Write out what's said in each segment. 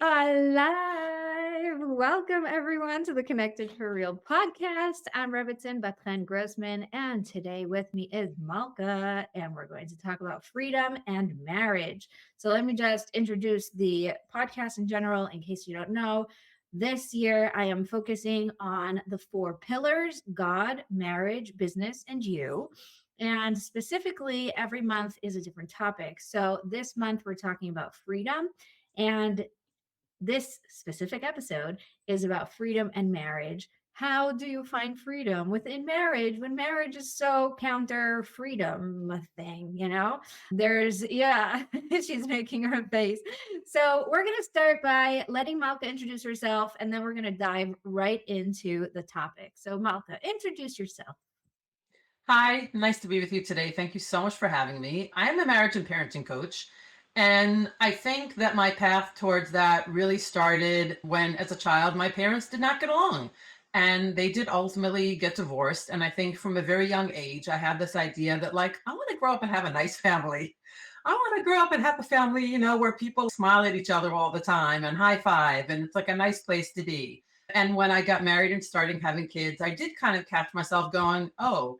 are live. Welcome, everyone, to the Connected for Real podcast. I'm Rebbetzin Bat-Chen Grossman, and today with me is Malka, and we're going to talk about freedom and marriage. So, let me just introduce the podcast in general in case you don't know. This year, I am focusing on the four pillars: God, marriage, business, and you. And specifically, every month is a different topic. So, this month, we're talking about freedom. And this specific episode is about freedom and marriage. How do you find freedom within marriage when marriage is so counter freedom thing, yeah, she's making her face. So we're going to start by letting Malka introduce herself, and then we're going to dive right into the topic. So Malka, introduce yourself. Hi, nice to be with you today. Thank you so much for having me. I'm a marriage and parenting coach. And I think that my path towards that really started when, as a child, my parents did not get along. And they did ultimately get divorced. And I think from a very young age, I had this idea that, like, I want to grow up and have a nice family. I want to grow up and have a family, where people smile at each other all the time and high five. And it's like a nice place to be. And when I got married and started having kids, I did kind of catch myself going, oh,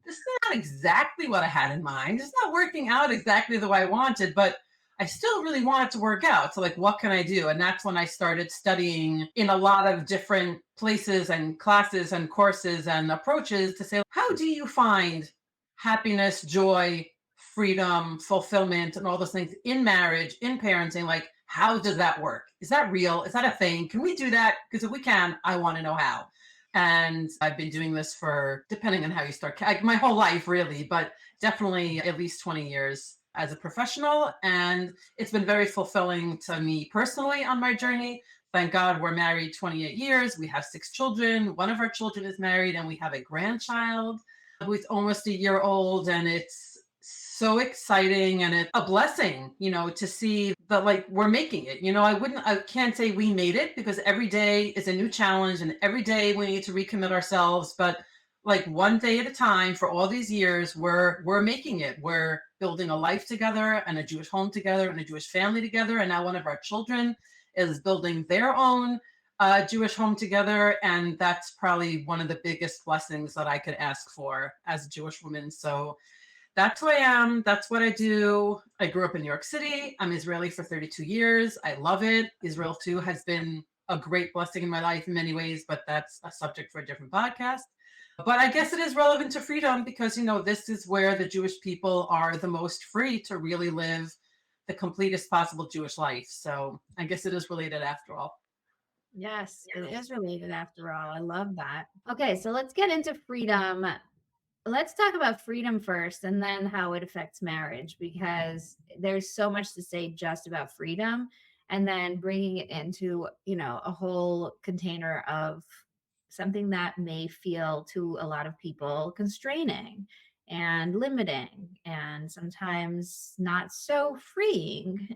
this is not exactly what I had in mind. It's not working out exactly the way I wanted, but I still really want it to work out. So, like, what can I do? And that's when I started studying in a lot of different places and classes and courses and approaches to say, how do you find happiness, joy, freedom, fulfillment, and all those things in marriage, in parenting? Like, how does that work? Is that real? Is that a thing? Can we do that? Because if we can, I want to know how. And I've been doing this for, depending on how you start, my whole life really, but definitely at least 20 years as a professional. And it's been very fulfilling to me personally on my journey. Thank God we're married 28 years. We have 6 children. One of our children is married, and we have a grandchild who is almost a year old. And it's so exciting and it's a blessing, to see that, like, we're making it. I can't say we made it, because every day is a new challenge and every day we need to recommit ourselves. But like, one day at a time for all these years, we're making it. We're building a life together and a Jewish home together and a Jewish family together. And now one of our children is building their own Jewish home together. And that's probably one of the biggest blessings that I could ask for as a Jewish woman. So that's who I am. That's what I do. I grew up in New York City. I'm Israeli for 32 years. I love it. Israel, too, has been a great blessing in my life in many ways, but that's a subject for a different podcast. But I guess it is relevant to freedom because, this is where the Jewish people are the most free to really live the completest possible Jewish life. So I guess it is related after all. Yes, it is related after all. I love that. Okay, so let's get into freedom. Let's talk about freedom first and then how it affects marriage, because there's so much to say just about freedom, and then bringing it into, a whole container of something that may feel to a lot of people constraining and limiting and sometimes not so freeing.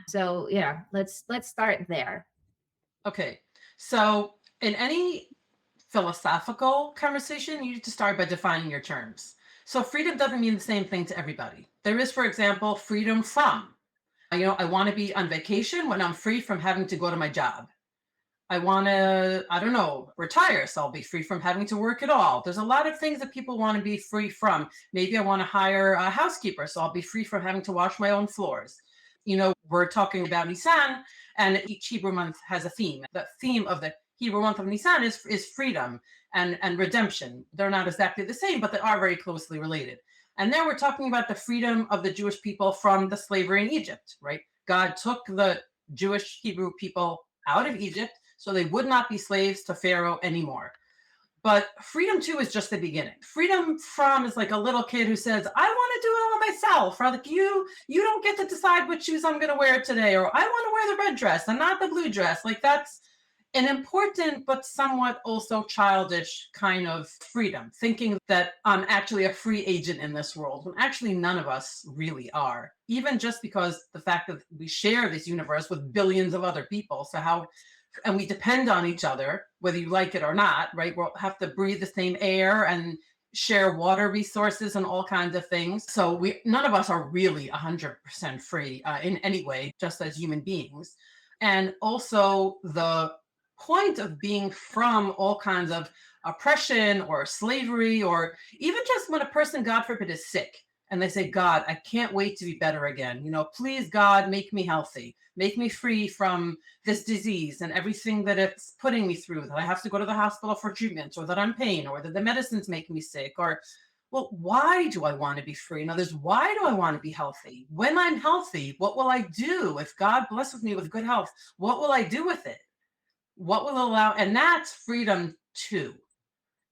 So, yeah, let's start there. Okay. So in any philosophical conversation, you need to start by defining your terms. So freedom doesn't mean the same thing to everybody. There is, for example, freedom from. I want to be on vacation when I'm free from having to go to my job. I want to, I don't know, retire, so I'll be free from having to work at all. There's a lot of things that people want to be free from. Maybe I want to hire a housekeeper, so I'll be free from having to wash my own floors. We're talking about Nisan, and each Hebrew month has a theme. The theme of the Hebrew month of Nisan is freedom and redemption. They're not exactly the same, but they are very closely related. And then we're talking about the freedom of the Jewish people from the slavery in Egypt, right? God took the Jewish Hebrew people out of Egypt so they would not be slaves to Pharaoh anymore. But freedom, too, is just the beginning. Freedom from is like a little kid who says, I want to do it all myself. Or like, you don't get to decide what shoes I'm going to wear today. Or I want to wear the red dress and not the blue dress. Like, that's an important but somewhat also childish kind of freedom, thinking that I'm actually a free agent in this world, when actually none of us really are, even just because the fact that we share this universe with billions of other people. And we depend on each other, whether you like it or not, right? We'll have to breathe the same air and share water resources and all kinds of things. So none of us are really 100% free in any way, just as human beings. And also the point of being from all kinds of oppression or slavery, or even just when a person, God forbid, is sick and they say, God, I can't wait to be better again. Please, God, make me healthy, make me free from this disease and everything that it's putting me through, that I have to go to the hospital for treatment, or that I'm in pain, or that the medicines make me sick, or, well, why do I want to be free? In others, why do I want to be healthy? When I'm healthy, what will I do? If God blesses me with good health, what will I do with it? What will allow? And that's freedom too.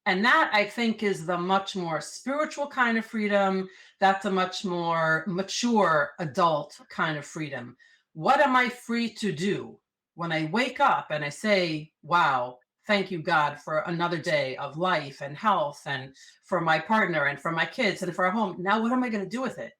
And that, I think, is the much more spiritual kind of freedom. That's a much more mature adult kind of freedom. What am I free to do when I wake up and I say, wow, thank you, God, for another day of life and health, and for my partner and for my kids and for our home. Now, what am I going to do with it?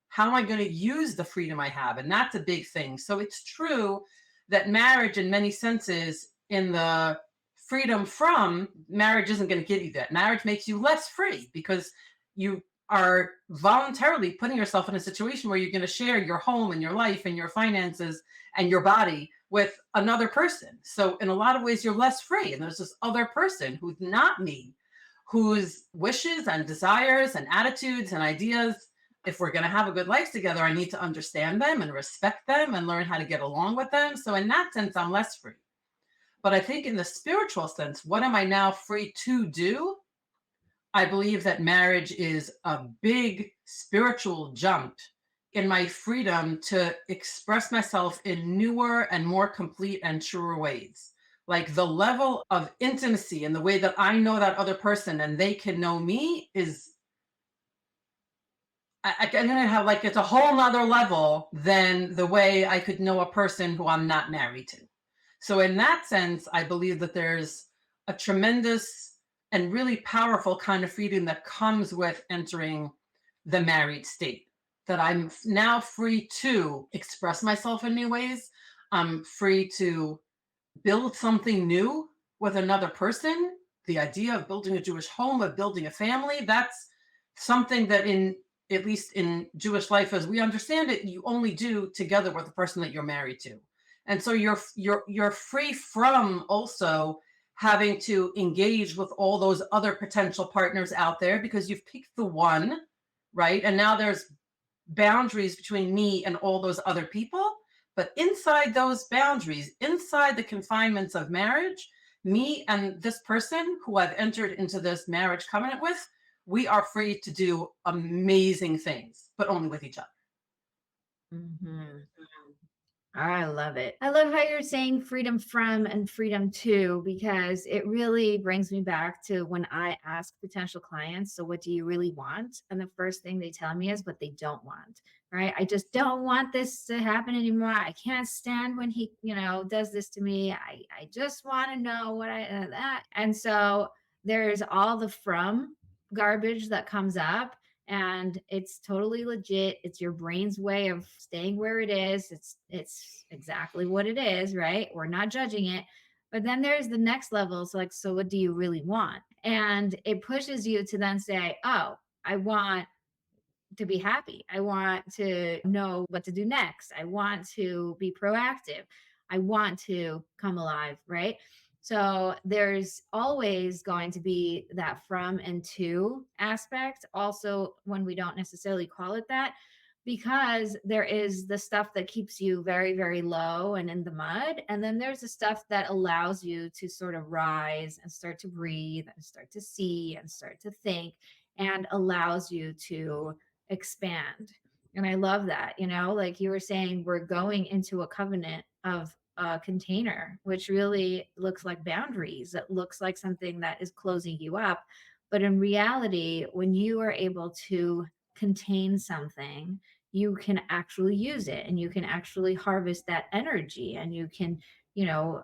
How am I going to use the freedom I have? And that's a big thing. So it's true that marriage, in many senses, in the freedom from marriage, isn't going to give you that. Marriage makes you less free because you are voluntarily putting yourself in a situation where you're going to share your home and your life and your finances and your body with another person. So in a lot of ways, you're less free. And there's this other person who's not me, whose wishes and desires and attitudes and ideas, if we're going to have a good life together, I need to understand them and respect them and learn how to get along with them. So in that sense, I'm less free. But I think in the spiritual sense, what am I now free to do? I believe that marriage is a big spiritual jump in my freedom to express myself in newer and more complete and truer ways. Like the level of intimacy and the way that I know that other person and they can know me is, I'm gonna have, like, it's a whole nother level than the way I could know a person who I'm not married to. So in that sense, I believe that there's a tremendous and really powerful kind of freedom that comes with entering the married state. That I'm now free to express myself in new ways. I'm free to build something new with another person. The idea of building a Jewish home, of building a family, that's something that, in at least in Jewish life as we understand it, you only do together with the person that you're married to. And so you're free from also having to engage with all those other potential partners out there, because you've picked the one, right? And now there's boundaries between me and all those other people. But inside those boundaries, inside the confinements of marriage, me and this person who I've entered into this marriage covenant with, we are free to do amazing things, but only with each other. Mhm. I love it. I love how you're saying freedom from and freedom to, because it really brings me back to when I ask potential clients, so what do you really want? And the first thing they tell me is what they don't want, right? I just don't want this to happen anymore. I can't stand when he, does this to me. I just want to know what that. And so there's all the from garbage that comes up, and it's totally legit. It's your brain's way of staying where it is. It's exactly what it is, right? We're not judging it. But then there's the next level. So like, so what do you really want? And it pushes you to then say, oh, I want to be happy. I want to know what to do next. I want to be proactive. I want to come alive, right? So there's always going to be that from and to aspect. Also, when we don't necessarily call it that, because there is the stuff that keeps you very, very low and in the mud. And then there's the stuff that allows you to sort of rise and start to breathe and start to see and start to think, and allows you to expand. And I love that, like you were saying, we're going into a covenant of a container, which really looks like boundaries. It looks like something that is closing you up. But in reality, when you are able to contain something, you can actually use it, and you can actually harvest that energy, and you can, you know,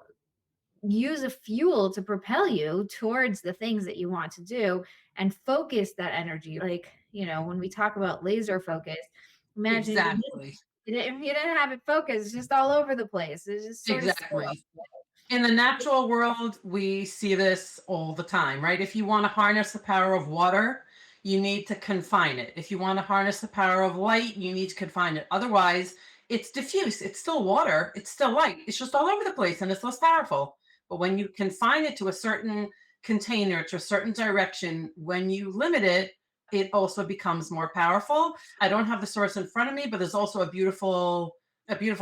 use a fuel to propel you towards the things that you want to do, and focus that energy. Like, when we talk about laser focus, imagine Exactly. if you didn't have it focused, it's just all over the place. It's just sort of still. Exactly. In the natural world, we see this all the time, right? If you want to harness the power of water, you need to confine it. If you want to harness the power of light, you need to confine it. Otherwise, it's diffuse. It's still water. It's still light. It's just all over the place and it's less powerful. But when you confine it to a certain container, to a certain direction, when you limit it, it also becomes more powerful. I don't have the source in front of me, but there's also a beautiful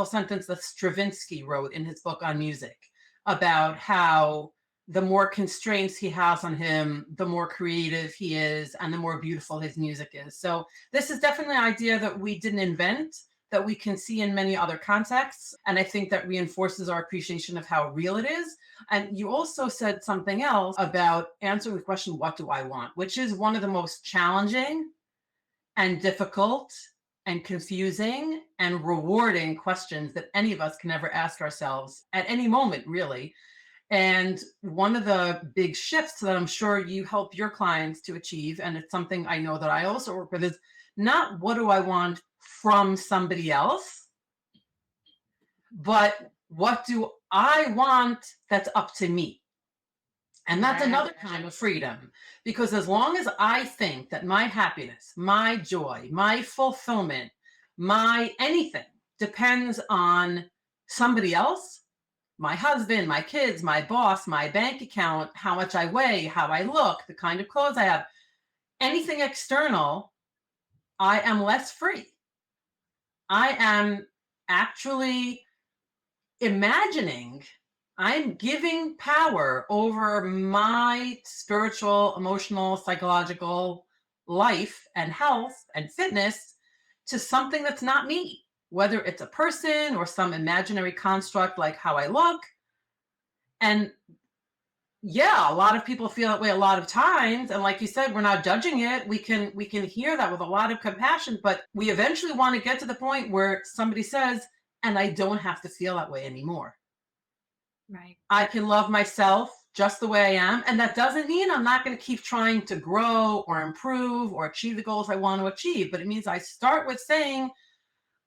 sentence that Stravinsky wrote in his book on music about how the more constraints he has on him, the more creative he is and the more beautiful his music is. So this is definitely an idea that we didn't invent, that we can see in many other contexts. And I think that reinforces our appreciation of how real it is. And you also said something else about answering the question, what do I want? Which is one of the most challenging and difficult and confusing and rewarding questions that any of us can ever ask ourselves at any moment, really. And one of the big shifts that I'm sure you help your clients to achieve, and it's something I know that I also work with, is not what do I want from somebody else, but what do I want that's up to me? And that's another kind of freedom, because as long as I think that my happiness, my joy, my fulfillment, my anything depends on somebody else, my husband, my kids, my boss, my bank account, how much I weigh, how I look, the kind of clothes I have, anything external, I am less free. I am actually imagining I'm giving power over my spiritual, emotional, psychological life and health and fitness to something that's not me, whether it's a person or some imaginary construct like how I look. And yeah, a lot of people feel that way a lot of times. And like you said, we're not judging it. We can hear that with a lot of compassion, but we eventually want to get to the point where somebody says, and I don't have to feel that way anymore. Right. I can love myself just the way I am. And that doesn't mean I'm not going to keep trying to grow or improve or achieve the goals I want to achieve. But it means I start with saying,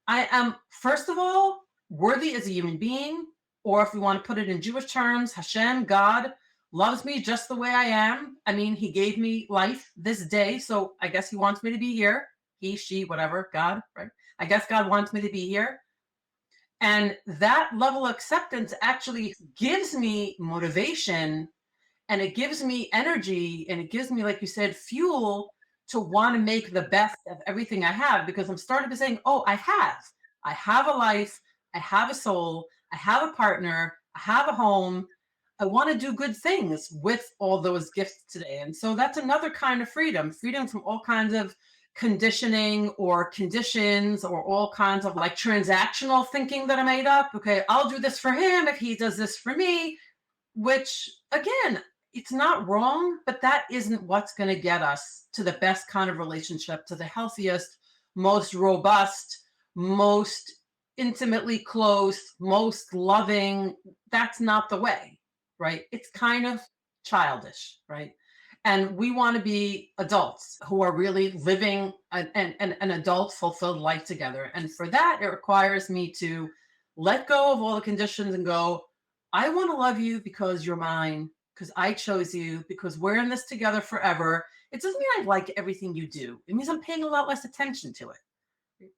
I am, first of all, worthy as a human being. Or if we want to put it in Jewish terms, Hashem, God, loves me just the way I am. I mean, he gave me life this day. So I guess he wants me to be here. He, she, whatever, God, right? I guess God wants me to be here. And that level of acceptance actually gives me motivation, and it gives me energy, and it gives me, like you said, fuel to want to make the best of everything I have, because I'm starting to saying, oh, I have a life, I have a soul, I have a partner, I have a home. I want to do good things with all those gifts today. And so that's another kind of freedom from all kinds of conditioning or conditions or all kinds of like transactional thinking that I made up. Okay, I'll do this for him if he does this for me, which again, it's not wrong, but that isn't what's going to get us to the best kind of relationship, to the healthiest, most robust, most intimately close, most loving. That's not the way, right? It's kind of childish, right? And we want to be adults who are really living an adult fulfilled life together. And for that, it requires me to let go of all the conditions and go, I want to love you because you're mine, because I chose you, because we're in this together forever. It doesn't mean I like everything you do. It means I'm paying a lot less attention to it.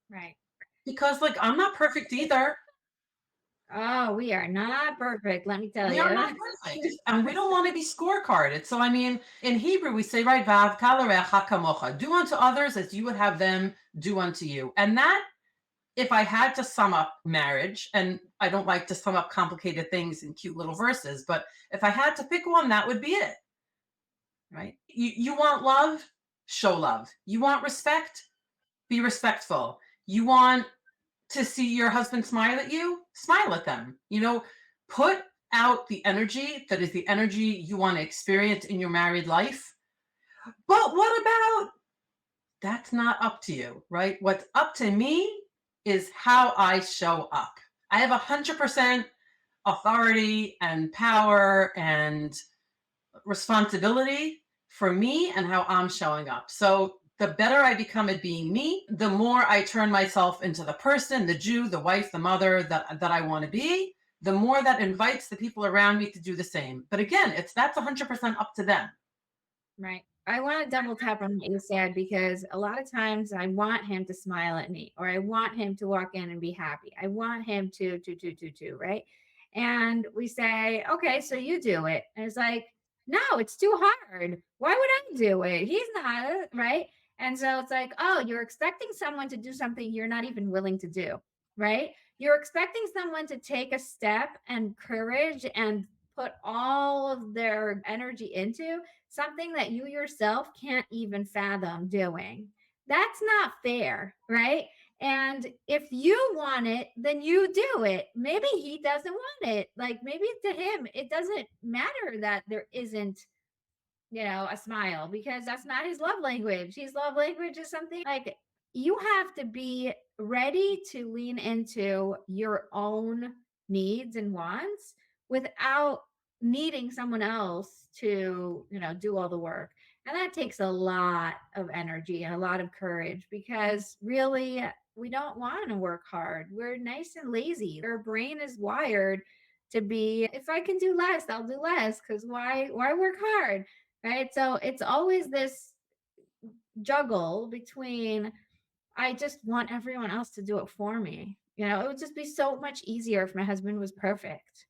Right. Because like I'm not perfect either. Oh, we are not perfect, let me tell We are you. not perfect. And we don't want to be scorecarded. So I mean, in Hebrew we say, right, Vav kalarecha kamocha. Do unto others as you would have them do unto you. And that, if I had to sum up marriage, and I don't like to sum up complicated things in cute little verses, but if I had to pick one, that would be it. Right? You want love? Show love. You want respect? Be respectful. You want to see your husband smile at you? Smile at them. Put out the energy that is the energy you want to experience in your married life. But what about, that's not up to you, right? What's up to me is how I show up. I have 100% authority and power and responsibility for me and how I'm showing up. So the better I become at being me, the more I turn myself into the person, the Jew, the wife, the mother that I want to be, the more that invites the people around me to do the same. But again, that's 100% up to them. Right. I want to double tap on what you said, because a lot of times I want him to smile at me, or I want him to walk in and be happy. I want him to, right? And we say, okay, so you do it. And it's like, no, it's too hard. Why would I do it? He's not, right? And so it's like, oh, you're expecting someone to do something you're not even willing to do, right? You're expecting someone to take a step and courage and put all of their energy into something that you yourself can't even fathom doing. That's not fair, right? And if you want it, then you do it. Maybe he doesn't want it. Like, maybe to him, it doesn't matter that there isn't, a smile, because that's not his love language. His love language is something like, you have to be ready to lean into your own needs and wants without needing someone else to, do all the work. And that takes a lot of energy and a lot of courage, because really, we don't want to work hard. We're nice and lazy. Our brain is wired to be, if I can do less, I'll do less, because why work hard? Right. So it's always this juggle between, I just want everyone else to do it for me. It would just be so much easier if my husband was perfect.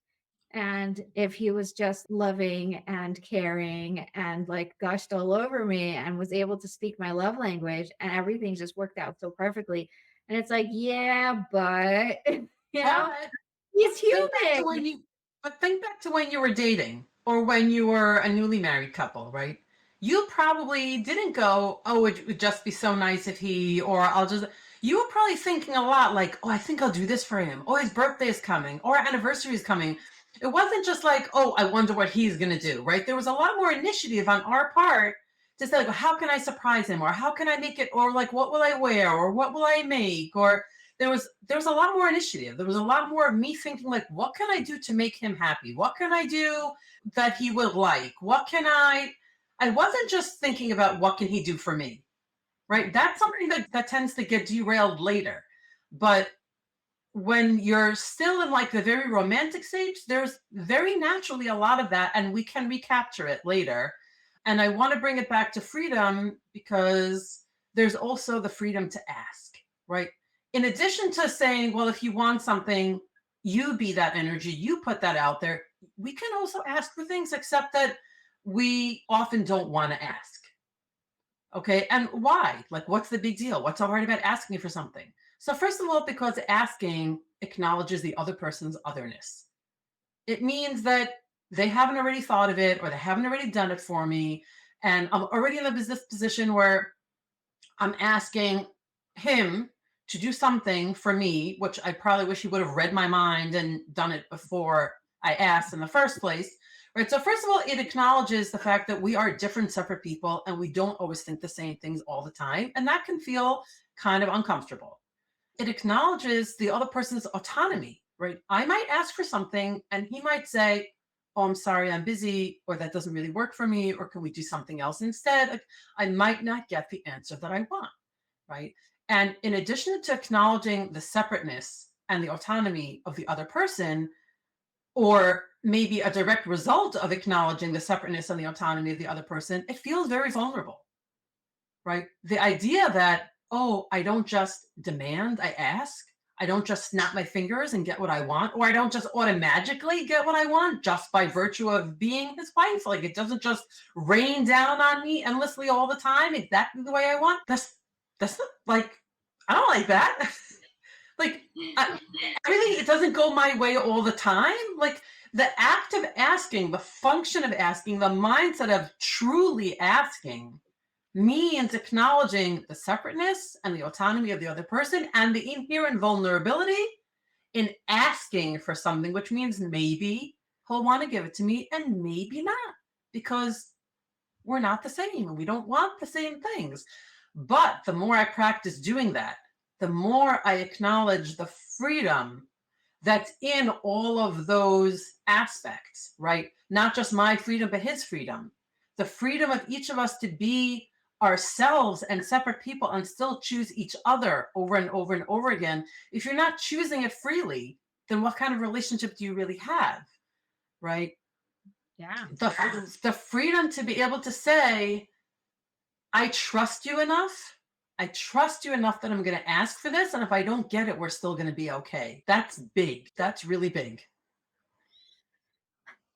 And if he was just loving and caring and like gushed all over me and was able to speak my love language, and everything just worked out so perfectly. And it's like, yeah, but, you know, But he's think back to human. when you but think back to when you were dating or when you were a newly married couple, right? You probably didn't go, oh, it would just be so nice if he, or I'll just, you were probably thinking a lot like, oh, I think I'll do this for him. Oh, his birthday is coming or our anniversary is coming. It wasn't just like, oh, I wonder what he's going to do, right? There was a lot more initiative on our part to say, like, well, how can I surprise him? Or how can I make it? Or like, what will I wear? Or what will I make? Or there was a lot more initiative. There was a lot more of me thinking like, what can I do to make him happy? What can I do that he would like? I wasn't just thinking about what can he do for me, right? That's something that tends to get derailed later. But when you're still in like the very romantic stage, there's very naturally a lot of that, and we can recapture it later. And I want to bring it back to freedom because there's also the freedom to ask, right? In addition to saying, well, if you want something, you be that energy, you put that out there. We can also ask for things, except that we often don't want to ask. Okay. And why? Like, what's the big deal? What's so hard about asking for something? So, first of all, because asking acknowledges the other person's otherness. It means that they haven't already thought of it or they haven't already done it for me. And I'm already in a business position where I'm asking him to do something for me, which I probably wish he would have read my mind and done it before I asked in the first place. Right. So, first of all, it acknowledges the fact that we are different, separate people and we don't always think the same things all the time. And that can feel kind of uncomfortable. It acknowledges the other person's autonomy, right? I might ask for something and he might say, oh, I'm sorry, I'm busy, or that doesn't really work for me, or can we do something else instead? Like, I might not get the answer that I want, right? And in addition to acknowledging the separateness and the autonomy of the other person, or maybe a direct result of acknowledging the separateness and the autonomy of the other person, it feels very vulnerable, right? The idea that, oh, I don't just demand, I ask. I don't just snap my fingers and get what I want, or I don't just automatically get what I want just by virtue of being his wife. Like, it doesn't just rain down on me endlessly all the time, exactly the way I want. That's not, like, I don't like that. Like, everything, it doesn't go my way all the time. Like, the act of asking, the function of asking, the mindset of truly asking means acknowledging the separateness and the autonomy of the other person and the inherent vulnerability in asking for something, which means maybe he'll want to give it to me and maybe not, because we're not the same and we don't want the same things. But the more I practice doing that, the more I acknowledge the freedom that's in all of those aspects, right? Not just my freedom, but his freedom. The freedom of each of us to be ourselves and separate people and still choose each other over and over and over again. If you're not choosing it freely, then what kind of relationship do you really have, right? Yeah. The freedom to be able to say, I trust you enough. I trust you enough that I'm going to ask for this. And if I don't get it, we're still going to be okay. That's big. That's really big.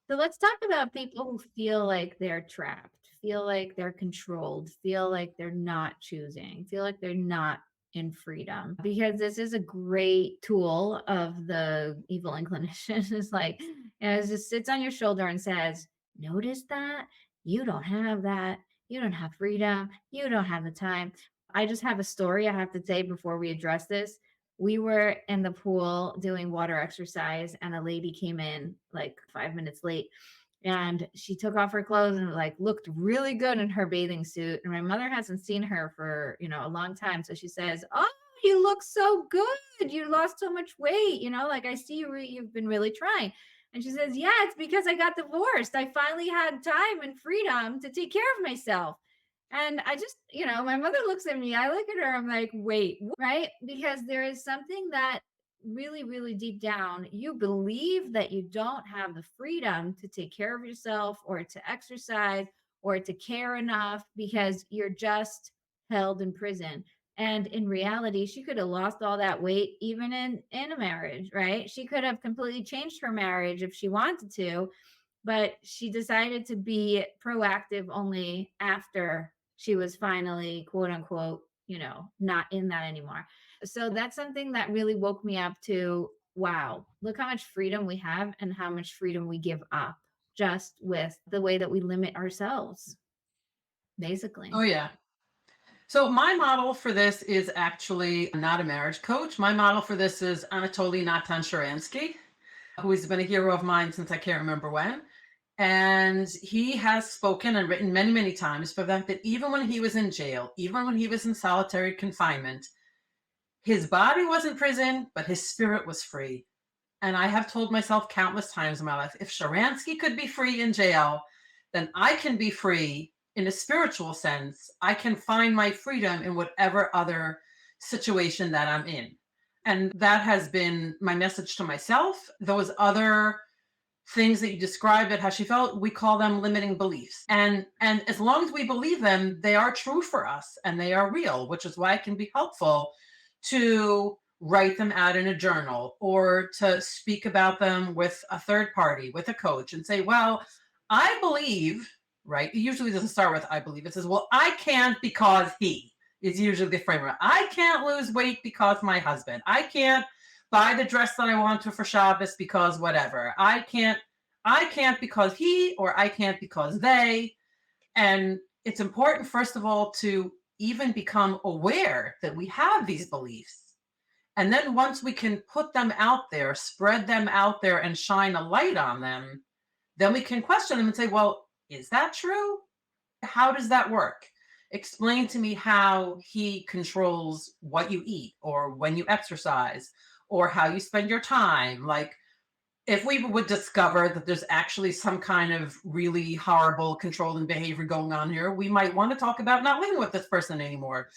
So let's talk about people who feel like they're trapped, feel like they're controlled, feel like they're not choosing, feel like they're not in freedom. Because this is a great tool of the evil inclination. It's like, it just sits on your shoulder and says, notice that you don't have that. You don't have freedom. You don't have the time. I just have a story I have to say before we address this. We were in the pool doing water exercise and a lady came in like 5 minutes late, and she took off her clothes and like looked really good in her bathing suit, and my mother hasn't seen her for a long time, so she says, oh, you look so good, you lost so much weight, like I see you've been really trying. And she says, yeah, it's because I got divorced. I finally had time and freedom to take care of myself. And I just, my mother looks at me, I look at her, I'm like, wait, right? Because there is something that really, really deep down, you believe that you don't have the freedom to take care of yourself or to exercise or to care enough because you're just held in prison. And in reality, she could have lost all that weight even in a marriage, right? She could have completely changed her marriage if she wanted to, but she decided to be proactive only after she was finally, quote unquote, not in that anymore. So that's something that really woke me up to, wow, look how much freedom we have and how much freedom we give up just with the way that we limit ourselves, Oh, basically. yeah. So my model for this is actually not a marriage coach. My model for this is Anatoly Natan Sharansky, who has been a hero of mine since I can't remember when. And he has spoken and written many, many times for the fact that even when he was in jail, even when he was in solitary confinement, his body was in prison, but his spirit was free. And I have told myself countless times in my life, if Sharansky could be free in jail, then I can be free in a spiritual sense. I can find my freedom in whatever other situation that I'm in. And that has been my message to myself. Those other things that you described at how she felt, we call them limiting beliefs. And as long as we believe them, they are true for us and they are real, which is why it can be helpful to write them out in a journal or to speak about them with a third party, with a coach, and say, well, I believe, right? It usually doesn't start with I believe. It says, well, I can't because he is usually the framework. I can't lose weight because my husband. I can't buy the dress that I want to for Shabbos because whatever. I can't because he, or I can't because they. And it's important, first of all, to even become aware that we have these beliefs. And then once we can put them out there, spread them out there, and shine a light on them, then we can question them and say, well, is that true? How does that work? Explain to me how he controls what you eat or when you exercise or how you spend your time. Like, if we would discover that there's actually some kind of really horrible controlling behavior going on here, we might want to talk about not living with this person anymore.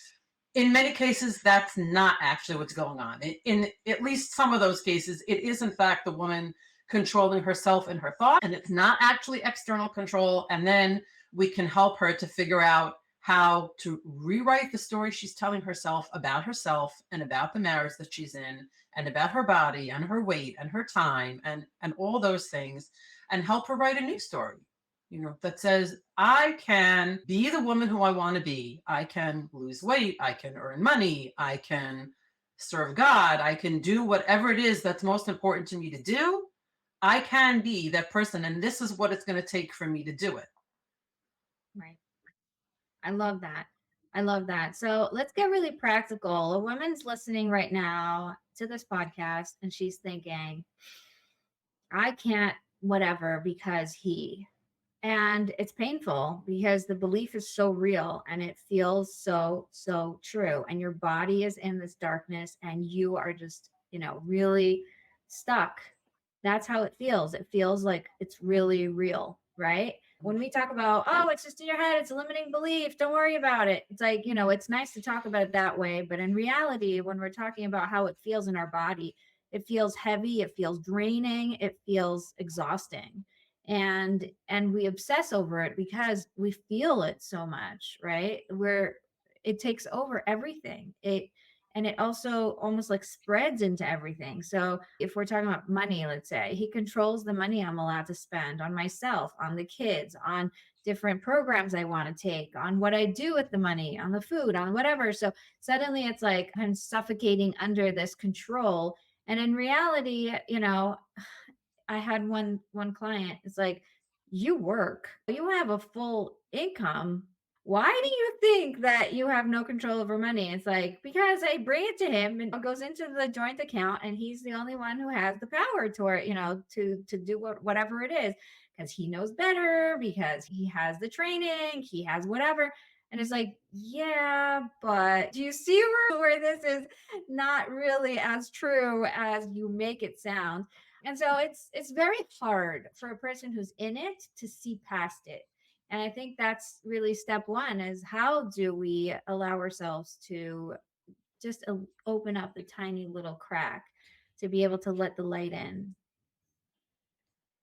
In many cases, that's not actually what's going on. In at least some of those cases, it is in fact the woman controlling herself and her thoughts, and it's not actually external control. And then we can help her to figure out how to rewrite the story she's telling herself and about the marriage that she's in and about her body and her weight and her time and all those things, and help her write a new story, that says, I can be the woman who I want to be. I can lose weight. I can earn money. I can serve God. I can do whatever it is that's most important to me to do. I can be that person. And this is what it's going to take for me to do it. Right. I love that. I love that. So let's get really practical. A woman's listening right now to this podcast and she's thinking, I can't whatever because he. And it's painful because the belief is so real and it feels so, so true. And your body is in this darkness and you are just, really stuck. That's how it feels. It feels like it's really real, right? When we talk about, oh, it's just in your head, it's a limiting belief, don't worry about it. It's like, it's nice to talk about it that way. But in reality, when we're talking about how it feels in our body, it feels heavy, it feels draining, it feels exhausting. and we obsess over it because we feel it so much, right? Where it takes over everything. It also almost like spreads into everything. So if we're talking about money, let's say he controls the money I'm allowed to spend on myself, on the kids, on different programs I want to take, on what I do with the money, on the food, on whatever. So suddenly it's like I'm suffocating under this control. And in reality, I had one client. It's like, you work, you have a full income. Why do you think that you have no control over money? It's like, because I bring it to him and it goes into the joint account, and he's the only one who has the power to it, to do whatever it is, because he knows better, because he has the training, he has whatever. And it's like, yeah, but do you see where this is not really as true as you make it sound? And so it's very hard for a person who's in it to see past it. And I think that's really step one, is how do we allow ourselves to just open up the tiny little crack to be able to let the light in.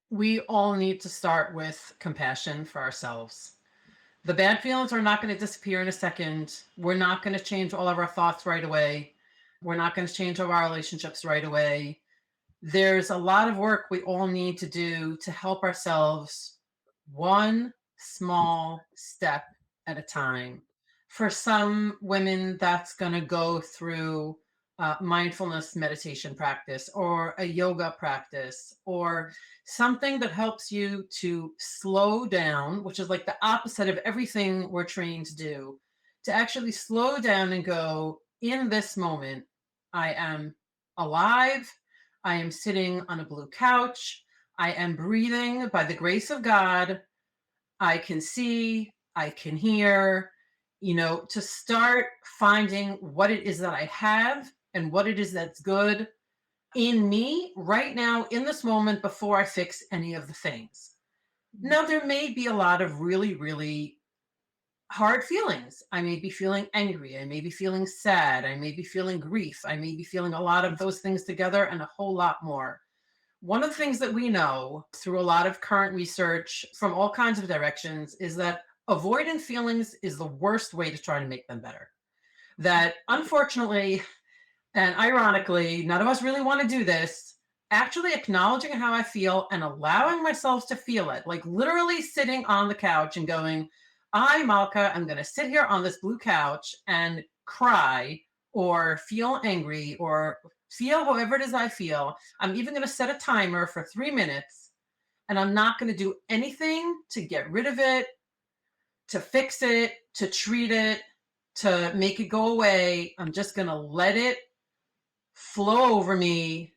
We all need to start with compassion for ourselves. The bad feelings are not going to disappear in a second. We're not going to change all of our thoughts right away. We're not going to change all our relationships right away. There's a lot of work we all need to do to help ourselves one small step at a time. For some women, that's going to go through mindfulness meditation practice or a yoga practice or something that helps you to slow down, which is like the opposite of everything we're trained to do, to actually slow down and go, in this moment, I am alive. I am sitting on a blue couch. I am breathing by the grace of God. I can see, I can hear, to start finding what it is that I have and what it is that's good in me right now in this moment before I fix any of the things. Now, there may be a lot of really, really hard feelings. I may be feeling angry. I may be feeling sad. I may be feeling grief. I may be feeling a lot of those things together and a whole lot more. One of the things that we know through a lot of current research from all kinds of directions is that avoidant feelings is the worst way to try to make them better. That unfortunately and ironically, none of us really want to do this. Actually acknowledging how I feel and allowing myself to feel it, like literally sitting on the couch and going, I, Malka, am going to sit here on this blue couch and cry or feel angry or feel however it is I feel. I'm even going to set a timer for 3 minutes, and I'm not going to do anything to get rid of it, to fix it, to treat it, to make it go away. I'm just going to let it flow over me.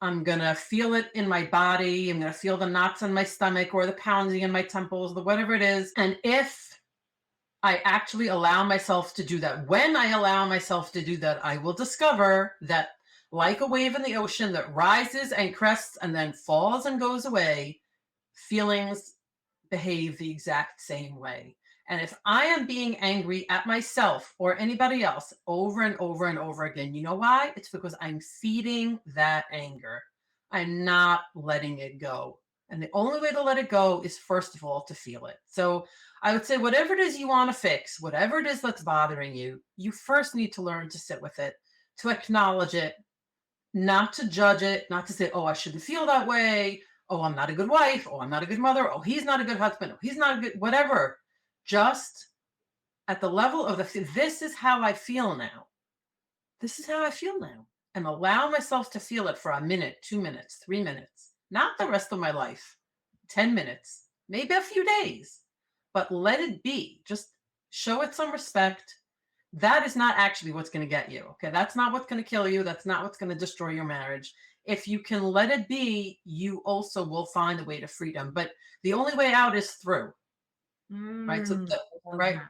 I'm going to feel it in my body. I'm going to feel the knots in my stomach or the pounding in my temples, the whatever it is. And if I actually allow myself to do that, when I allow myself to do that, I will discover that, like a wave in the ocean that rises and crests and then falls and goes away, feelings behave the exact same way. And if I am being angry at myself or anybody else over and over and over again, you know why? It's because I'm feeding that anger. I'm not letting it go. And the only way to let it go is, first of all, to feel it. So I would say, whatever it is you want to fix, whatever it is that's bothering you, you first need to learn to sit with it, to acknowledge it, not to judge it, not to say, oh, I shouldn't feel that way. Oh, I'm not a good wife. Oh, I'm not a good mother. Oh, he's not a good husband. Oh, he's not a good, whatever. Just at the level of this is how I feel now. This is how I feel now. And allow myself to feel it for a minute, 2 minutes, 3 minutes, not the rest of my life, 10 minutes, maybe a few days, but let it be. Just show it some respect. That is not actually what's going to get you. Okay. That's not what's going to kill you. That's not what's going to destroy your marriage. If you can let it be, you also will find a way to freedom. But the only way out is through, right? So, I love right. that.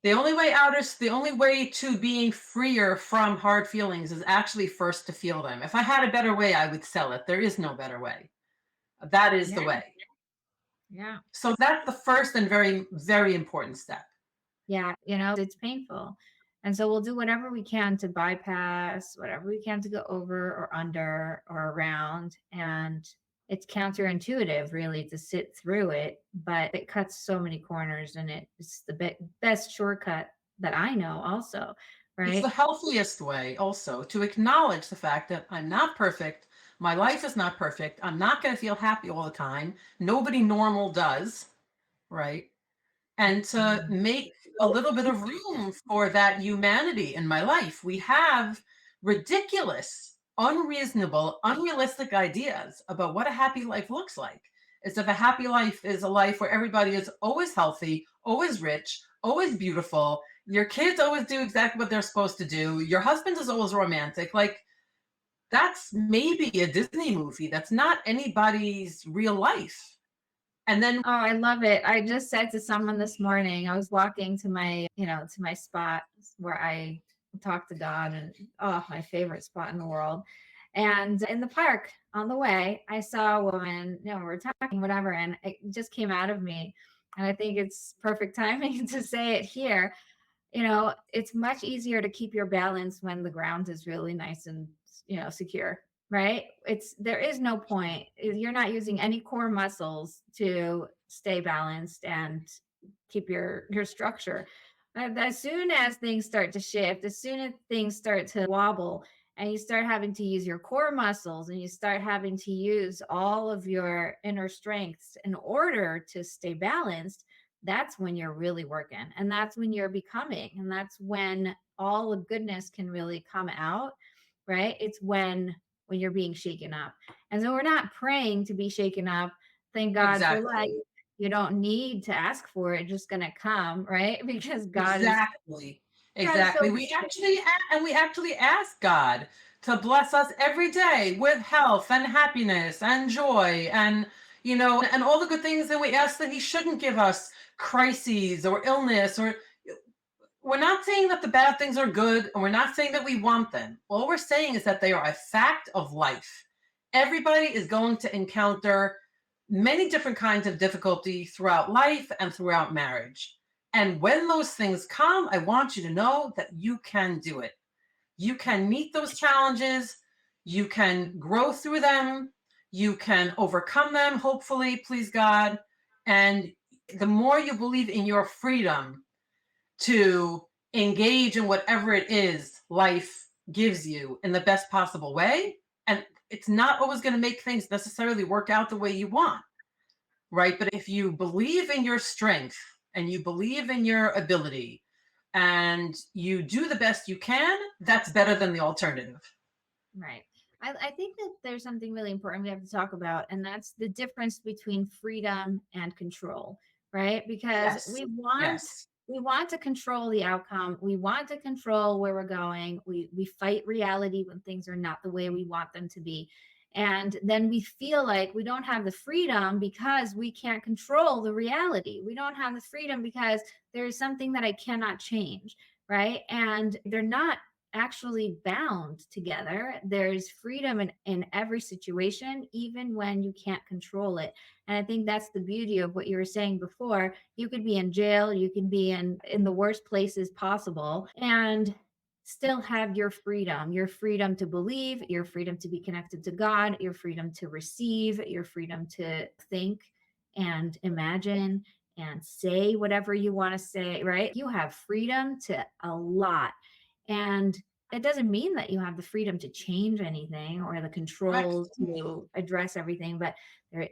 The only way out is the only way to being freer from hard feelings is actually first to feel them. If I had a better way, I would sell it. There is no better way. That is Yeah. the way. Yeah. So that's the first and very, very important step. Yeah. It's painful. And so we'll do whatever we can to bypass, whatever we can to go over or under or around. And it's counterintuitive really to sit through it, but it cuts so many corners and it's the best shortcut that I know also, It's the right? healthiest way also to acknowledge the fact that I'm not perfect. My life is not perfect. I'm not going to feel happy all the time. Nobody normal does, right? And to Mhm. make a little bit of room for that humanity in my life. We have ridiculous, unreasonable, unrealistic ideas about what a happy life looks like. As if a happy life is a life where everybody is always healthy, always rich, always beautiful. Your kids always do exactly what they're supposed to do. Your husband is always romantic. Like, that's maybe a Disney movie. That's not anybody's real life. And then, Oh, I love it. I just said to someone this morning, I was walking to my spot where I talk to God, and oh, my favorite spot in the world. And in the park on the way, I saw a woman, we were talking, whatever, and it just came out of me. And I think it's perfect timing to say it here. It's much easier to keep your balance when the ground is really nice and, secure, right? There is no point. You're not using any core muscles to stay balanced and keep your structure. As soon as things start to shift, as soon as things start to wobble, and you start having to use your core muscles and you start having to use all of your inner strengths in order to stay balanced, that's when you're really working, and that's when you're becoming, and that's when all the goodness can really come out, right? It's when you're being shaken up. And so we're not praying to be shaken up. Thank God for life. exactly. You don't need to ask for it, it's just going to come, right? Because Exactly. God is so Exactly. We actually ask God to bless us every day with health and happiness and joy and and all the good things, and we ask that he shouldn't give us crises or illness. Or we're not saying that the bad things are good, and we're not saying that we want them. All we're saying is that they are a fact of life. Everybody is going to encounter many different kinds of difficulty throughout life and throughout marriage. And when those things come, I want you to know that you can do it. You can meet those challenges. You can grow through them. You can overcome them, hopefully, please God. And the more you believe in your freedom to engage in whatever it is life gives you in the best possible way, and it's not always going to make things necessarily work out the way you want, right? But if you believe in your strength and you believe in your ability and you do the best you can, that's better than the alternative. right. I think that there's something really important we have to talk about, and that's the difference between freedom and control, right? Because Yes. we want to control the outcome. We want to control where we're going. We fight reality when things are not the way we want them to be. And then we feel like we don't have the freedom because we can't control the reality. We don't have the freedom because there's something that I cannot change, right? And they're not actually bound together. There's freedom in every situation, even when you can't control it. And I think that's the beauty of what you were saying before. You could be in jail, you can be in the worst places possible, and still have your freedom to believe, your freedom to be connected to God, your freedom to receive, your freedom to think and imagine and say whatever you want to say, right? You have freedom to a lot. And it doesn't mean that you have the freedom to change anything or the Correct. control to address everything, but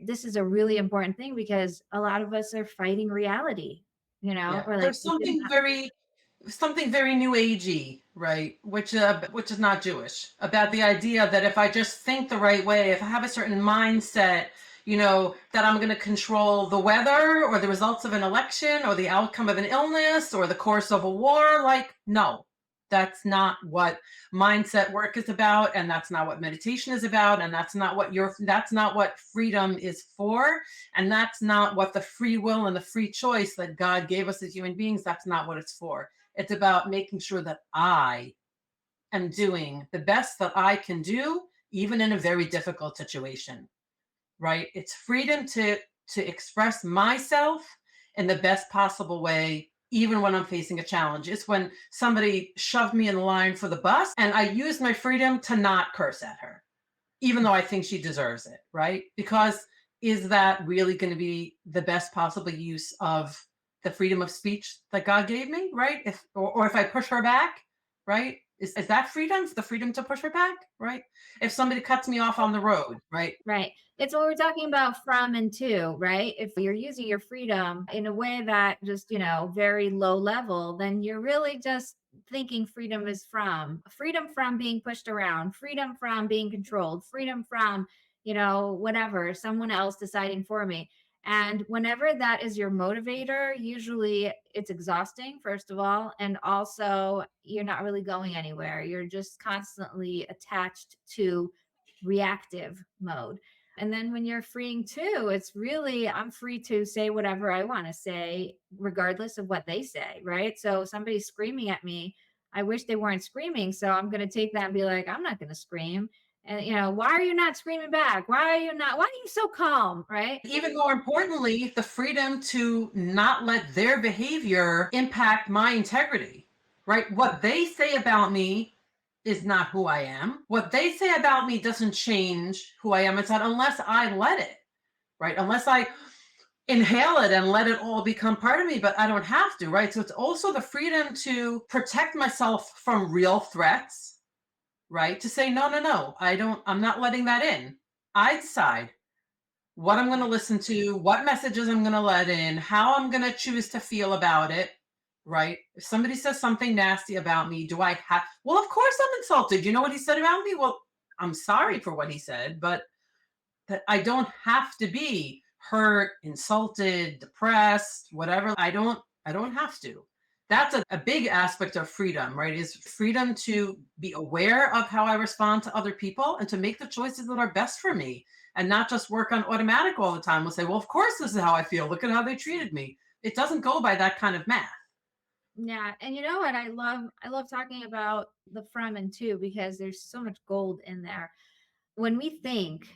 this is a really important thing because a lot of us are fighting reality, Yeah. or like There's something very new agey, right? Which is not Jewish, about the idea that if I just think the right way, if I have a certain mindset, that I'm going to control the weather or the results of an election or the outcome of an illness or the course of a war. Like, no, that's not what mindset work is about, and that's not what meditation is about, and that's not what freedom is for, and that's not what the free will and the free choice that God gave us as human beings, that's not what it's for. It's about making sure that I am doing the best that I can do, even in a very difficult situation, right? It's freedom to express myself in the best possible way, even when I'm facing a challenge. It's when somebody shoved me in the line for the bus and I used my freedom to not curse at her, even though I think she deserves it, right? Because is that really going to be the best possible use of the freedom of speech that God gave me, right? Or if I push her back, right? Is that freedom? Is the freedom to push her back, right? If somebody cuts me off on the road, right? Right. It's what we're talking about from and to, right? If you're using your freedom in a way that just, very low level, then you're really just thinking freedom is freedom from being pushed around, freedom from being controlled, freedom from, whatever, someone else deciding for me. And whenever that is your motivator, usually it's exhausting, first of all. And also, you're not really going anywhere. You're just constantly attached to reactive mode. And then when you're freeing too, it's really, I'm free to say whatever I want to say, regardless of what they say, right? So somebody's screaming at me. I wish they weren't screaming. So I'm going to take that and be like, I'm not going to scream. And, why are you not screaming back? Why are you so calm? Right. Even more importantly, the freedom to not let their behavior impact my integrity, right? What they say about me is not who I am. What they say about me doesn't change who I am. It's not unless I let it, right? Unless I inhale it and let it all become part of me, but I don't have to, right? So it's also the freedom to protect myself from real threats, right? To say, no, no, no, I'm not letting that in. I decide what I'm going to listen to, what messages I'm going to let in, how I'm going to choose to feel about it, right? If somebody says something nasty about me, do I have, well, of course I'm insulted. You know what he said about me? Well, I'm sorry for what he said, but that I don't have to be hurt, insulted, depressed, whatever. I don't have to. That's a big aspect of freedom, right? Is freedom to be aware of how I respond to other people and to make the choices that are best for me and not just work on automatic all the time. We'll say, well, of course, this is how I feel. Look at how they treated me. It doesn't go by that kind of math. Yeah, and you know what? I love talking about the from and to because there's so much gold in there. When we think,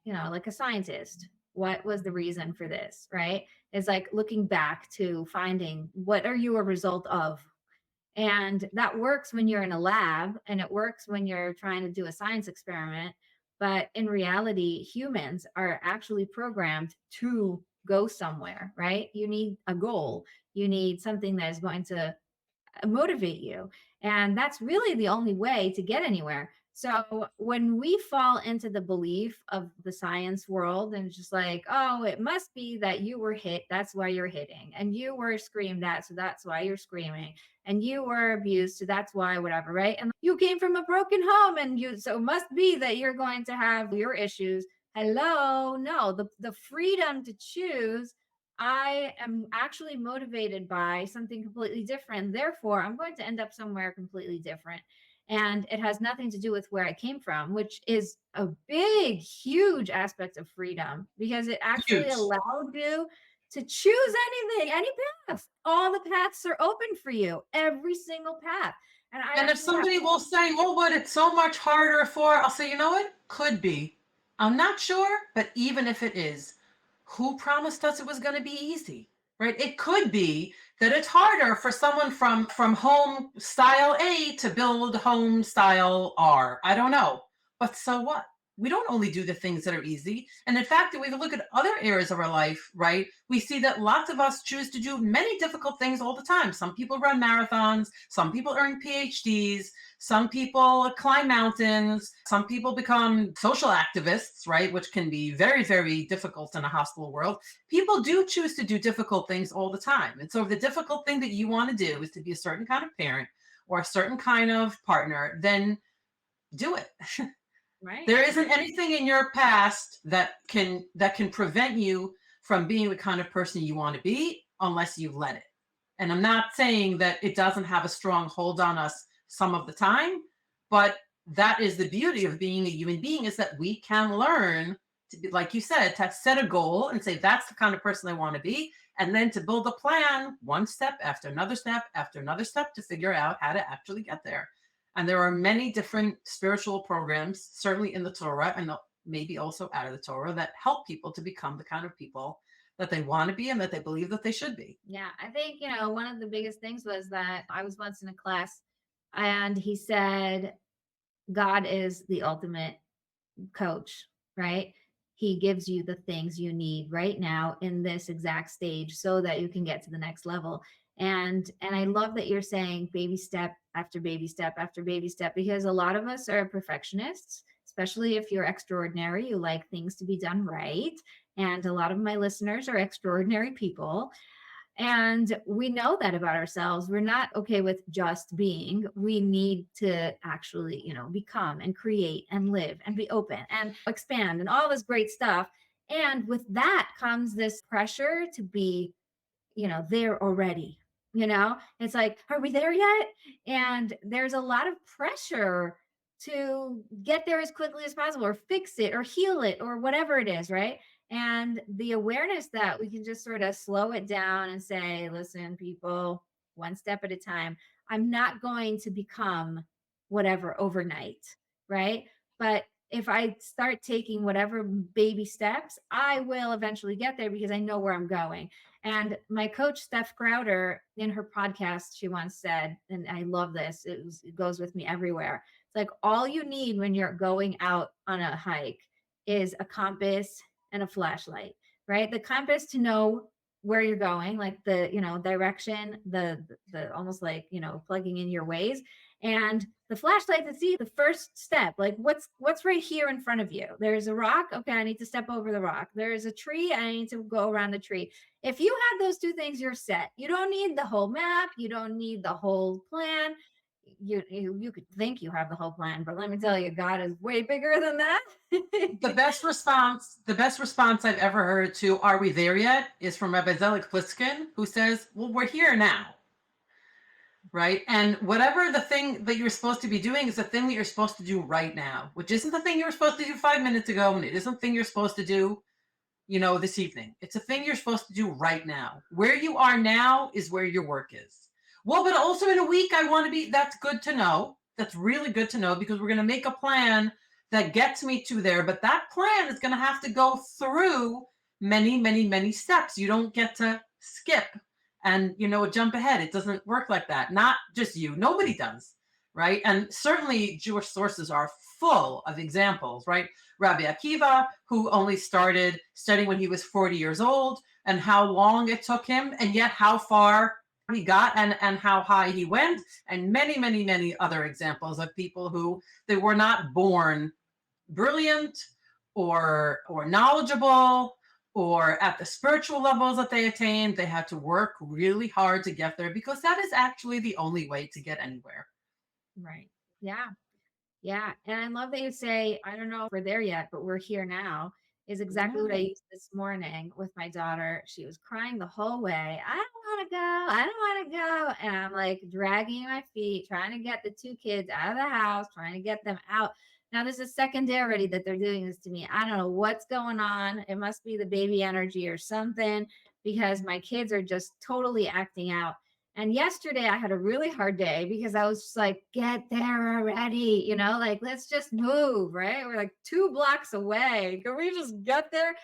like a scientist, what was the reason for this, right? It's like looking back to finding what are you a result of? And that works when you're in a lab and it works when you're trying to do a science experiment. But in reality, humans are actually programmed to go somewhere, right? You need a goal, you need something that is going to motivate you. And that's really the only way to get anywhere. So when we fall into the belief of the science world and it's just like, oh, it must be that you were hit, that's why you're hitting, and you were screamed at, so that's why you're screaming, and you were abused, so that's why whatever, right? And you came from a broken home, and you so it must be that you're going to have your issues. Hello, no, the freedom to choose. I am actually motivated by something completely different. Therefore, I'm going to end up somewhere completely different. And it has nothing to do with where I came from, which is a big, huge aspect of freedom because it actually Huge. allowed you to choose anything, any path. All the paths are open for you, every single path. And I And if actually have, somebody will say, well, what, it's so much harder for, I'll say, you know what? Could be. I'm not sure, but even if it is, who promised us it was going to be easy? Right? It could be that it's harder for someone from home style A to build home style R. I don't know. But so what? We don't only do the things that are easy. And in fact, if we look at other areas of our life, right, we see that lots of us choose to do many difficult things all the time. Some people run marathons, some people earn PhDs, some people climb mountains, some people become social activists, right, which can be very, very difficult in a hostile world. People do choose to do difficult things all the time. And so if the difficult thing that you want to do is to be a certain kind of parent or a certain kind of partner, then do it. right. There isn't anything in your past that can prevent you from being the kind of person you want to be unless you let it. And I'm not saying that it doesn't have a strong hold on us some of the time, but that is the beauty of being a human being is that we can learn to be, like you said, to set a goal and say that's the kind of person I want to be, and then to build a plan one step after another step after another step to figure out how to actually get there. And there are many different spiritual programs, certainly in the Torah and maybe also out of the Torah, that help people to become the kind of people that they want to be and that they believe that they should be. Yeah, I think, one of the biggest things was that I was once in a class and he said, God is the ultimate coach, right? He gives you the things you need right now in this exact stage so that you can get to the next level. And I love that you're saying baby step after baby step after baby step, because a lot of us are perfectionists, especially if you're extraordinary. You like things to be done right. And a lot of my listeners are extraordinary people. And we know that about ourselves. We're not okay with just being. We need to actually, become and create and live and be open and expand and all this great stuff. And with that comes this pressure to be, there already. It's like, are we there yet? And there's a lot of pressure to get there as quickly as possible or fix it or heal it or whatever it is, right? And the awareness that we can just sort of slow it down and say, listen, people, one step at a time. I'm not going to become whatever overnight, right? But if I start taking whatever baby steps, I will eventually get there because I know where I'm going. And my coach, Steph Crowder, in her podcast, she once said, and I love this, it goes with me everywhere. It's like all you need when you're going out on a hike is a compass and a flashlight, right? The compass to know where you're going, like the, direction, the almost like, plugging in your ways, and the flashlight to see the first step, like what's right here in front of you. There's a rock. Okay, I need to step over the rock. There's a tree. I need to go around the tree. If you have those two things, you're set. You don't need the whole map. You don't need the whole plan. You could think you have the whole plan, but let me tell you, God is way bigger than that. The best response I've ever heard to "Are we there yet?" is from Rebbetzin Bat-Chen, who says, "Well, we're here now." Right? And whatever the thing that you're supposed to be doing is the thing that you're supposed to do right now, which isn't the thing you were supposed to do 5 minutes ago, and it isn't the thing you're supposed to do, this evening. It's a thing you're supposed to do right now. Where you are now is where your work is. Well, but also in a week, I want to be, that's good to know. That's really good to know, because we're going to make a plan that gets me to there. But that plan is going to have to go through many, many, many steps. You don't get to skip and, jump ahead. It doesn't work like that. Not just you. Nobody does. Right. And certainly Jewish sources are full of examples, right? Rabbi Akiva, who only started studying when he was 40 years old, and how long it took him, and yet how far he got and how high he went, and many, many, many other examples of people who they were not born brilliant or knowledgeable or at the spiritual levels that they attained. They had to work really hard to get there, because that is actually the only way to get anywhere. Right. Yeah. Yeah. And I love that you say, I don't know if we're there yet, but we're here now, is exactly what I used this morning with my daughter. She was crying the whole way. I don't want to go. I don't want to go. And I'm like dragging my feet, trying to get the two kids out of the house, trying to get them out. Now, this is second day already that they're doing this to me. I don't know what's going on. It must be the baby energy or something, because my kids are just totally acting out. And yesterday I had a really hard day because I was just like, get there already, like, let's just move, right? We're like 2 blocks away. Can we just get there?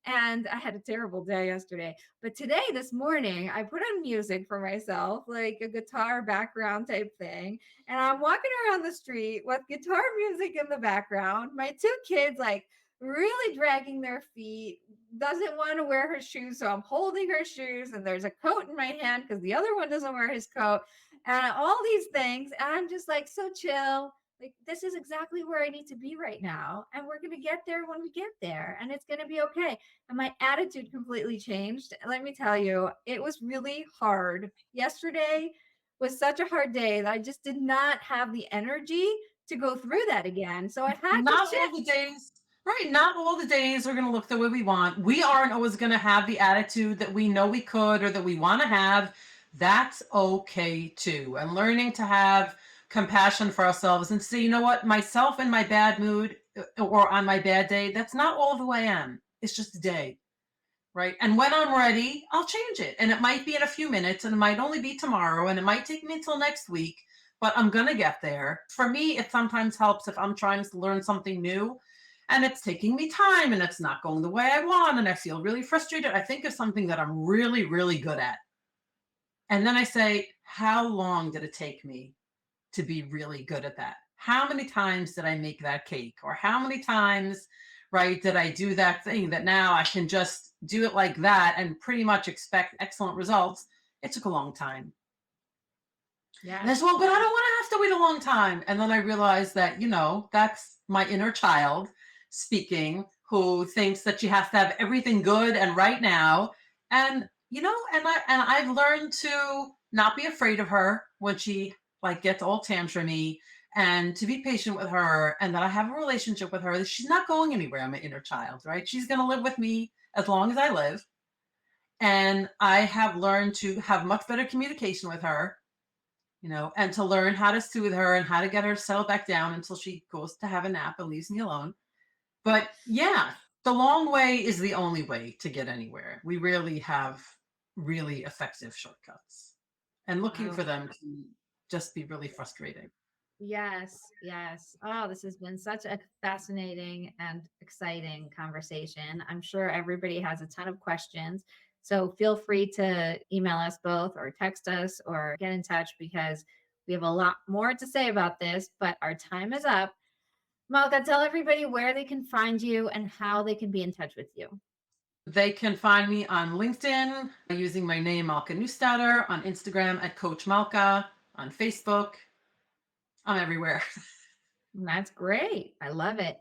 And I had a terrible day yesterday. But today, this morning, I put on music for myself, like a guitar background type thing. And I'm walking around the street with guitar music in the background. My two kids, like, really dragging their feet, doesn't want to wear her shoes, so I'm holding her shoes, and there's a coat in my hand because the other one doesn't wear his coat, and all these things, and I'm just like so chill, like this is exactly where I need to be right now, and we're going to get there when we get there, and it's going to be okay. And my attitude completely changed. Let me tell you, it was really hard. Yesterday was such a hard day that I just did not have the energy to go through that again, so I had to Not all shift. the days, right? Not all the days are going to look the way we want. We aren't always going to have the attitude that we know we could or that we want to have. That's okay too. And learning to have compassion for ourselves and say, you know what, myself in my bad mood or on my bad day, that's not all who I am. It's just a day. Right. And when I'm ready, I'll change it. And it might be in a few minutes, and it might only be tomorrow, and it might take me until next week, but I'm going to get there. For me, it sometimes helps if I'm trying to learn something new and it's taking me time and it's not going the way I want, and I feel really frustrated. I think of something that I'm really, really good at. And then I say, how long did it take me to be really good at that? how many times did I make that cake? Or how many times, right, did I do that thing that now I can just do it like that and pretty much expect excellent results? It took a long time. And I Yes. said, well, but I don't want to have to wait a long time. And then I realized that, that's my inner child speaking, who thinks that she has to have everything good and right now. And, I've learned to not be afraid of her when she like gets all tantrumy, and to be patient with her, and that I have a relationship with her, that she's not going anywhere, my inner child, right? She's going to live with me as long as I live. And I have learned to have much better communication with her, and to learn how to soothe her and how to get her settled back down until she goes to have a nap and leaves me alone. But yeah, the long way is the only way to get anywhere. We rarely have really effective shortcuts. And looking Wow. for them can just be really frustrating. Yes, yes. Oh, this has been such a fascinating and exciting conversation. I'm sure everybody has a ton of questions. So feel free to email us both or text us or get in touch because we have a lot more to say about this, but our time is up. Malka, tell everybody where they can find you and how they can be in touch with you. They can find me on LinkedIn using my name, Malka Neustadter, on Instagram at Coach Malka, on Facebook. I'm everywhere. That's great. I love it.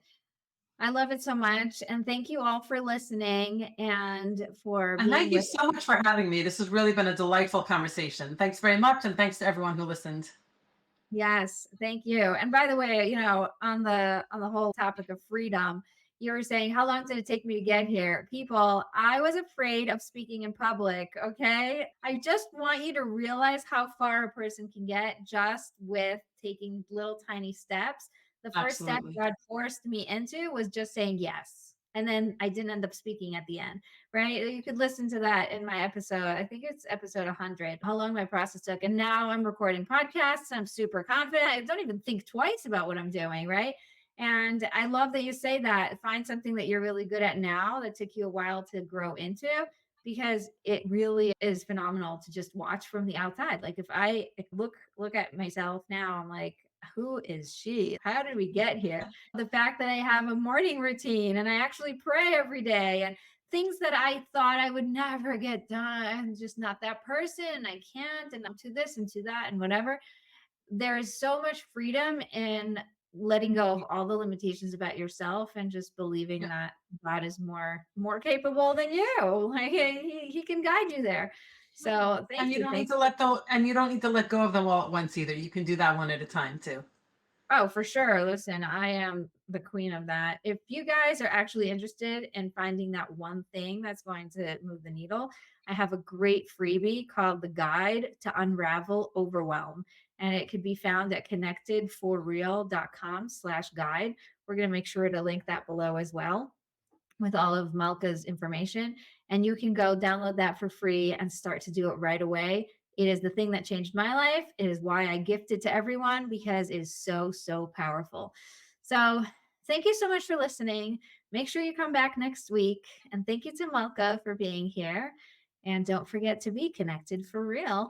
I love it so much. And thank you all for listening and for And being thank you with. so much for having me. This has really been a delightful conversation. Thanks very much. And thanks to everyone who listened. Yes, thank you. And by the way, on the whole topic of freedom, you were saying how long did it take me to get here? People, I was afraid of speaking in public, okay? I just want you to realize how far a person can get just with taking little tiny steps. The first step Absolutely. God forced me into was just saying yes. And then I didn't end up speaking at the end, right? You could listen to that in my episode. I think it's episode 100, how long my process took. And now I'm recording podcasts. I'm super confident. I don't even think twice about what I'm doing, right? And I love that you say that. Find something that you're really good at now that took you a while to grow into, because it really is phenomenal to just watch from the outside. Like if I look at myself now, I'm like, who is she? How did we get here? The fact that I have a morning routine and I actually pray every day and things that I thought I would never get done. I'm just not that person. I can't, and I'm to this and to that and whatever. There is so much freedom in letting go of all the limitations about yourself and just believing Yeah. that God is more capable than you. Like he can guide you there. So And thank you you. don't need Thank to let go, and you don't need to let go of them all at once either. You can do that one at a time too. Oh, for sure. Listen, I am the queen of that. If you guys are actually interested in finding that one thing that's going to move the needle, I have a great freebie called The Guide to Unravel Overwhelm. And it could be found at connectedforreal.com/guide. We're going to make sure to link that below as well with all of Malka's information. And you can go download that for free and start to do it right away. It is the thing that changed my life. It is why I gift it to everyone because it is so, so powerful. So, thank you so much for listening. Make sure you come back next week. And thank you to Malka for being here. And don't forget to be connected for real.